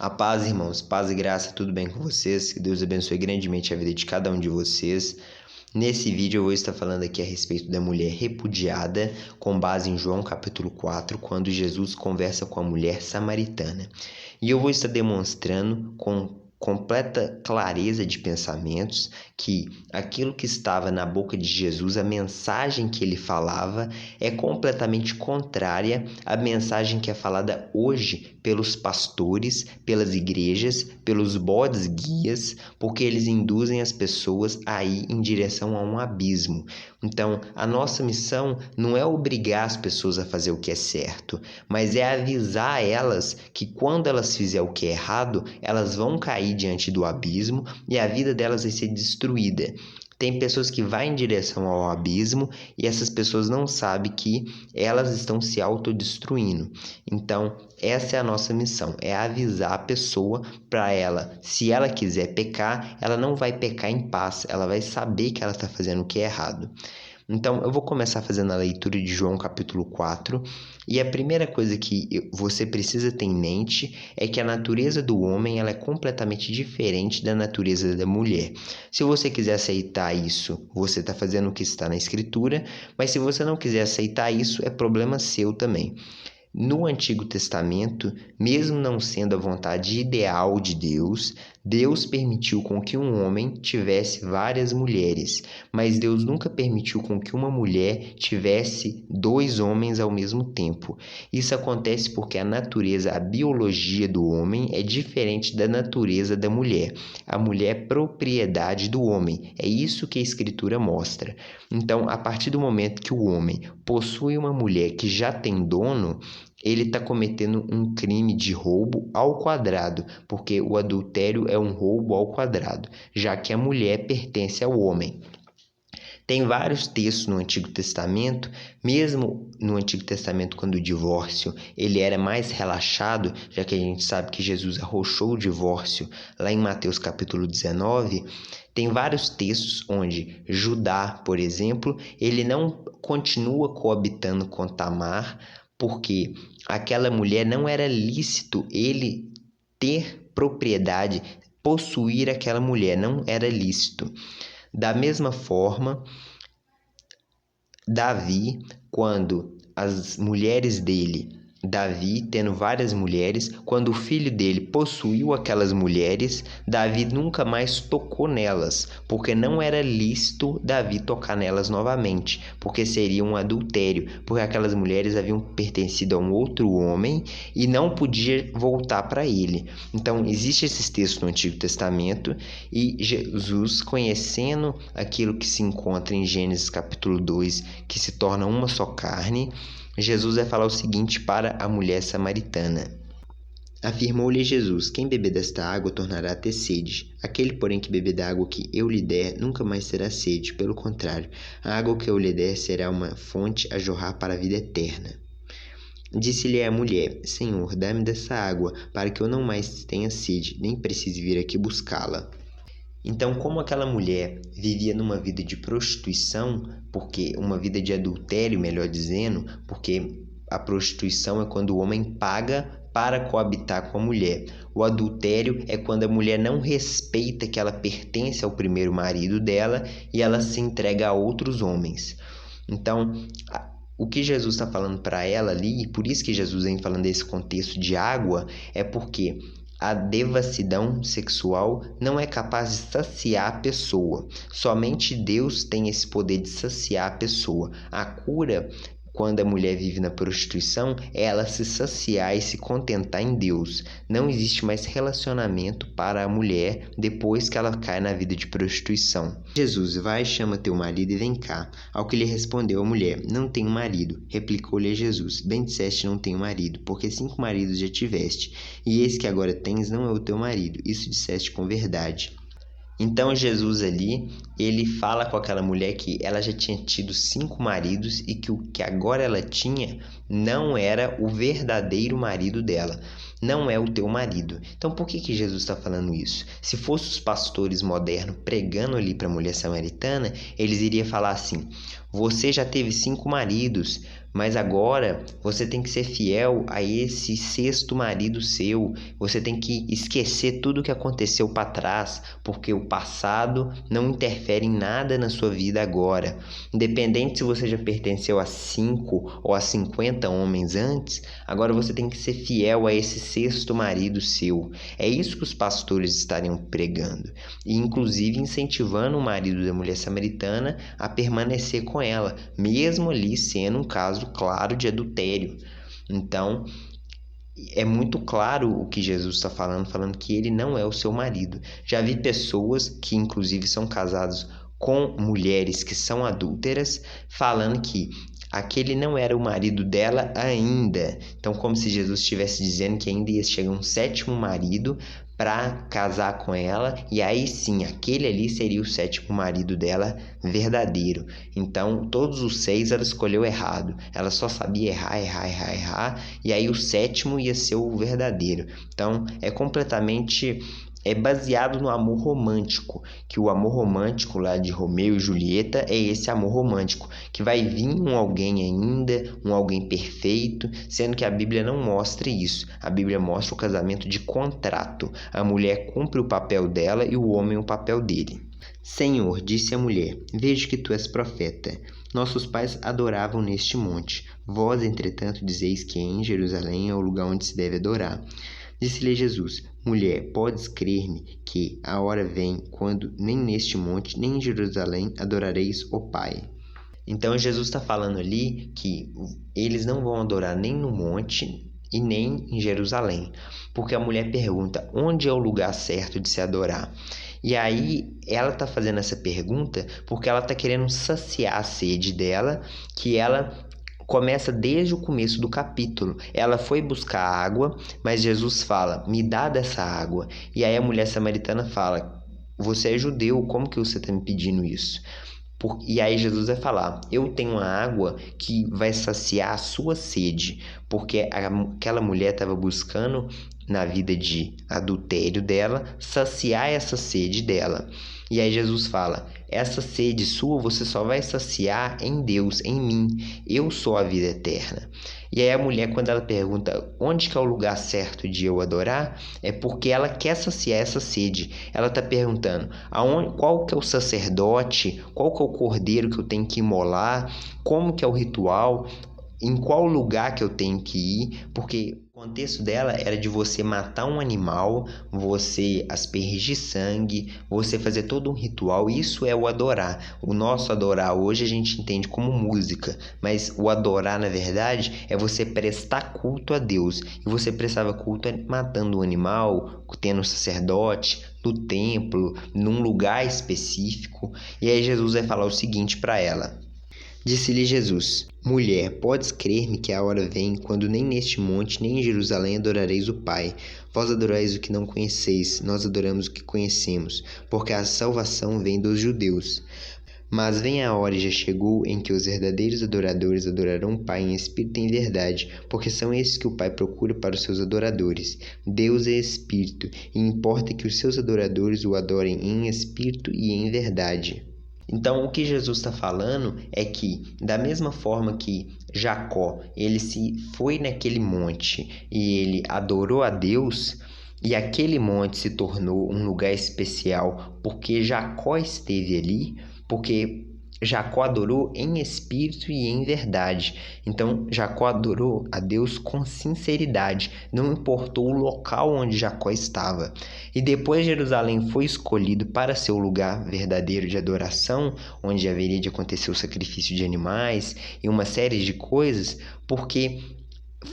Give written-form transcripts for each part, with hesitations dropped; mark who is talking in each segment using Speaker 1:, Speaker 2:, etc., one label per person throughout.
Speaker 1: A paz, irmãos, paz e graça, tudo bem com vocês? Que Deus abençoe grandemente a vida de cada um de vocês. Nesse vídeo eu vou estar falando aqui a respeito da mulher repudiada, com base em João capítulo 4, quando Jesus conversa com a mulher samaritana. E eu vou estar demonstrando com completa clareza de pensamentos que aquilo que estava na boca de Jesus, a mensagem que ele falava, é completamente contrária à mensagem que é falada hoje pelos pastores, pelas igrejas, pelos bodes guias, porque eles induzem as pessoas a ir em direção a um abismo. Então, a nossa missão não é obrigar as pessoas a fazer o que é certo, mas é avisar elas que quando elas fizerem o que é errado, elas vão cair diante do abismo e a vida delas vai ser destruída. Tem pessoas que vão em direção ao abismo e essas pessoas não sabem que elas estão se autodestruindo. Então, essa é a nossa missão, é avisar a pessoa para ela, se ela quiser pecar, ela não vai pecar em paz, ela vai saber que ela está fazendo o que é errado. Então, eu vou começar fazendo a leitura de João capítulo 4, e a primeira coisa que você precisa ter em mente é que a natureza do homem ela é completamente diferente da natureza da mulher. Se você quiser aceitar isso, você está fazendo o que está na Escritura, mas se você não quiser aceitar isso, é problema seu também. No Antigo Testamento, mesmo não sendo a vontade ideal de Deus, Deus permitiu com que um homem tivesse várias mulheres, mas Deus nunca permitiu com que uma mulher tivesse dois homens ao mesmo tempo. Isso acontece porque a natureza, a biologia do homem é diferente da natureza da mulher. A mulher é propriedade do homem, é isso que a Escritura mostra. Então, a partir do momento que o homem possui uma mulher que já tem dono, ele está cometendo um crime de roubo ao quadrado, porque o adultério é um roubo ao quadrado, já que a mulher pertence ao homem. Tem vários textos no Antigo Testamento, mesmo no Antigo Testamento, quando o divórcio ele era mais relaxado, já que a gente sabe que Jesus arrochou o divórcio lá em Mateus capítulo 19, tem vários textos onde Judá, por exemplo, ele não continua coabitando com Tamar, porque aquela mulher não era lícito ele ter propriedade, possuir aquela mulher, não era lícito. Da mesma forma, Davi, quando as mulheres dele, Davi tendo várias mulheres, quando o filho dele possuiu aquelas mulheres, Davi nunca mais tocou nelas, porque não era lícito Davi tocar nelas novamente, porque seria um adultério, porque aquelas mulheres haviam pertencido a um outro homem e não podia voltar para ele. Então, existem esses textos no Antigo Testamento e Jesus, conhecendo aquilo que se encontra em Gênesis capítulo 2, que se torna uma só carne, Jesus vai falar o seguinte para a mulher samaritana. Afirmou-lhe Jesus: quem beber desta água tornará a ter sede. Aquele, porém, que beber da água que eu lhe der, nunca mais terá sede. Pelo contrário, a água que eu lhe der será uma fonte a jorrar para a vida eterna. Disse-lhe a mulher: Senhor, dá-me dessa água, para que eu não mais tenha sede, nem precise vir aqui buscá-la. Então, como aquela mulher vivia numa vida de prostituição, porque uma vida de adultério, melhor dizendo, porque a prostituição é quando o homem paga para coabitar com a mulher. O adultério é quando a mulher não respeita que ela pertence ao primeiro marido dela e ela se entrega a outros homens. Então, o que Jesus está falando para ela ali, e por isso que Jesus vem falando desse contexto de água, é porque a devassidão sexual não é capaz de saciar a pessoa. Somente Deus tem esse poder de saciar a pessoa. A cura, quando a mulher vive na prostituição, é ela se saciar e se contentar em Deus. Não existe mais relacionamento para a mulher depois que ela cai na vida de prostituição. Jesus: vai, chama teu marido e vem cá. Ao que lhe respondeu a mulher: não tenho marido. Replicou-lhe Jesus: bem disseste, não tenho marido, porque 5 maridos já tiveste, e esse que agora tens não é o teu marido. Isso disseste com verdade. Então Jesus ali, ele fala com aquela mulher que ela já tinha tido 5 maridos e que o que agora ela tinha não era o verdadeiro marido dela, não é o teu marido. Então por que Jesus está falando isso? Se fossem os pastores modernos pregando ali para a mulher samaritana, eles iriam falar assim: você já teve 5 maridos, mas agora você tem que ser fiel a esse sexto marido seu. Você tem que esquecer tudo o que aconteceu para trás, porque o passado não interfere em nada na sua vida agora. Independente se você já pertenceu a 5 ou a 50 homens antes, agora você tem que ser fiel a esse sexto marido seu. É isso que os pastores estariam pregando, e inclusive incentivando o marido da mulher samaritana a permanecer com ela, mesmo ali sendo um caso claro de adultério. Então, é muito claro o que Jesus está falando que ele não é o seu marido. Já vi pessoas que inclusive são casados com mulheres que são adúlteras, falando que aquele não era o marido dela ainda. Então, como se Jesus estivesse dizendo que ainda ia chegar um sétimo marido para casar com ela, e aí sim, aquele ali seria o sétimo marido dela verdadeiro. Então, todos os 6 ela escolheu errado. Ela só sabia errar, e aí o sétimo ia ser o verdadeiro. Então, é baseado no amor romântico, que o amor romântico lá de Romeu e Julieta é esse amor romântico, que vai vir um alguém ainda, um alguém perfeito, sendo que a Bíblia não mostra isso. A Bíblia mostra o casamento de contrato. A mulher cumpre o papel dela e o homem o papel dele. Senhor, disse a mulher, vejo que tu és profeta. Nossos pais adoravam neste monte. Vós, entretanto, dizeis que em Jerusalém é o lugar onde se deve adorar. Disse-lhe Jesus, mulher, podes crer-me que a hora vem quando nem neste monte, nem em Jerusalém adorareis o Pai. Então Jesus está falando ali que eles não vão adorar nem no monte e nem em Jerusalém. Porque a mulher pergunta, onde é o lugar certo de se adorar? E aí ela está fazendo essa pergunta porque ela está querendo saciar a sede dela, que ela começa desde o começo do capítulo. Ela foi buscar água, mas Jesus fala, me dá dessa água. E aí a mulher samaritana fala, você é judeu, como que você está me pedindo isso? E aí Jesus vai falar, eu tenho uma água que vai saciar a sua sede, porque aquela mulher estava buscando na vida de adultério dela, saciar essa sede dela. E aí Jesus fala, essa sede sua você só vai saciar em Deus, em mim. Eu sou a vida eterna. E aí a mulher, quando ela pergunta onde que é o lugar certo de eu adorar, é porque ela quer saciar essa sede. Ela está perguntando qual que é o sacerdote, qual que é o cordeiro que eu tenho que imolar, como que é o ritual, em qual lugar que eu tenho que ir, porque o contexto dela era de você matar um animal, você aspergir sangue, você fazer todo um ritual. Isso é o adorar. O nosso adorar hoje a gente entende como música, mas o adorar na verdade é você prestar culto a Deus. E você prestava culto matando um animal, tendo um sacerdote, no templo, num lugar específico. E aí Jesus vai falar o seguinte para ela. Disse-lhe Jesus, mulher, podes crer-me que a hora vem, quando nem neste monte, nem em Jerusalém adorareis o Pai. Vós adorais o que não conheceis, nós adoramos o que conhecemos, porque a salvação vem dos judeus. Mas vem a hora e já chegou em que os verdadeiros adoradores adorarão o Pai em espírito e em verdade, porque são esses que o Pai procura para os seus adoradores. Deus é espírito, e importa que os seus adoradores o adorem em espírito e em verdade. Então, o que Jesus está falando é que, da mesma forma que Jacó, ele se foi naquele monte e ele adorou a Deus, e aquele monte se tornou um lugar especial porque Jacó esteve ali, porque Jacó adorou em espírito e em verdade. Então, Jacó adorou a Deus com sinceridade, não importou o local onde Jacó estava. E depois Jerusalém foi escolhido para ser o lugar verdadeiro de adoração, onde haveria de acontecer o sacrifício de animais e uma série de coisas, porque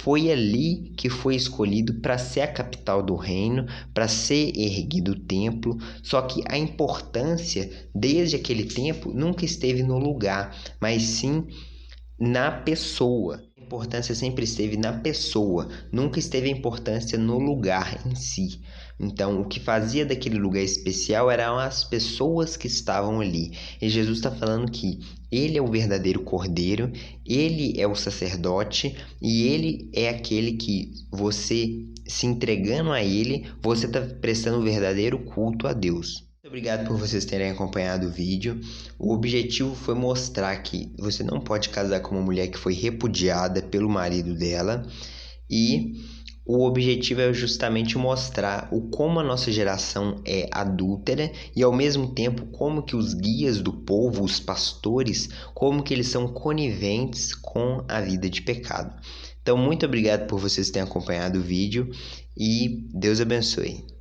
Speaker 1: foi ali que foi escolhido para ser a capital do reino, para ser erguido o templo. Só que a importância, desde aquele tempo, nunca esteve no lugar, mas sim na pessoa. A importância sempre esteve na pessoa, nunca esteve a importância no lugar em si. Então, o que fazia daquele lugar especial eram as pessoas que estavam ali. E Jesus está falando que ele é o verdadeiro cordeiro, ele é o sacerdote e ele é aquele que você, se entregando a ele, você está prestando o verdadeiro culto a Deus. Obrigado por vocês terem acompanhado o vídeo. O objetivo foi mostrar que você não pode casar com uma mulher que foi repudiada pelo marido dela, e o objetivo é justamente mostrar o como a nossa geração é adúltera e ao mesmo tempo como que os guias do povo, os pastores, como que eles são coniventes com a vida de pecado. Então, muito obrigado por vocês terem acompanhado o vídeo e Deus abençoe.